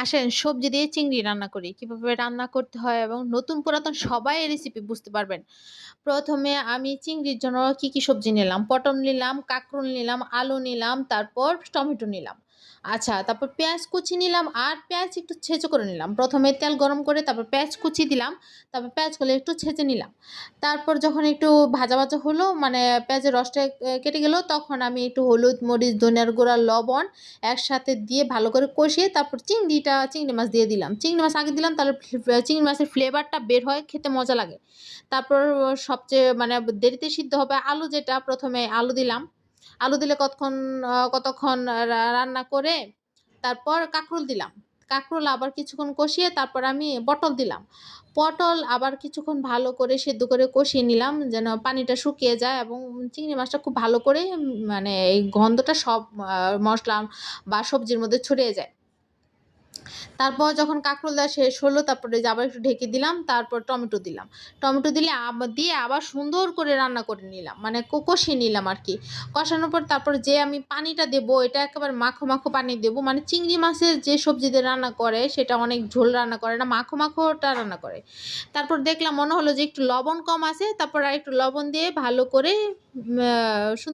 আসেন সবজি দিয়ে চিংড়ি রান্না করি। কিভাবে রান্না করতে হয় এবং নতুন পুরাতন সবাই এই রেসিপি বুঝতে পারবেন। ১ম এ আমি চিংড়ির জন্য কি সবজি নিলাম? পটল নিলাম, কাঁকরোল নিলাম, আলু নিলাম, তারপর টমেটো নিলাম। আচ্ছা, তারপর পেঁয়াজ কুচি নিলাম আর পেঁয়াজ একটু ছেঁচো করে নিলাম। ১ম এ তেল গরম করে তারপর পেঁয়াজ কুচি দিলাম। তারপর পেঁয়াজগুলো একটু ছেঁচে নিলাম। তারপর যখন একটু ভাজা হলো মানে পেঁয়াজের রসটা কেটে গেল তখন আমি একটু হলুদ, মরিচ, ধনিয়ার গুঁড়া, লবণ একসাথে দিয়ে ভালো করে কষিয়ে তারপর চিংড়ি মাছ দিয়ে দিলাম। চিংড়ি মাছ আগে দিলাম তাহলে চিংড়ি মাছের ফ্লেভারটা বের হয়, খেতে মজা লাগে। তারপর সবচেয়ে মানে দেরিতে সিদ্ধ হবে আলু যেটা ১ম এ আলু দিলাম। আলু দিলে কতক্ষণ রান্না করে তারপর কাঁকরোল দিলাম। কাঁকরোল আবার কিছুক্ষণ কষিয়ে তারপর আমি পটল দিলাম। পটল আবার কিছুক্ষণ ভালো করে সেদ্ধ করে কষিয়ে নিলাম যেন পানিটা শুকিয়ে যায় এবং চিংড়ি মাছটা খুব ভালো করে মানে এই গন্ধটা সব মসলা বা সবজির মধ্যে ছড়িয়ে যায়। তারপর যখন কাঁকরোল দেওয়া শেষ হলো তারপরে যে আবার একটু ঢেকে দিলাম। তারপর টমেটো দিলাম। টমেটো দিলে দিয়ে আবার সুন্দর করে রান্না করে নিলাম। মানে কষিয়ে নিলাম আরকি। কষানোর পর তারপর যে আমি পানিটা দেবো এটা একেবারে মাখো পানি দেবো। মানে চিংড়ি মাছের যে সবজি দিয়ে রান্না করে সেটা অনেক ঝোল রান্না করে না, মাখোটা রান্না করে। তারপর দেখলাম মনে হলো যে একটু লবণ কম আছে। তারপর আরেকটু লবণ দিয়ে ভালো করে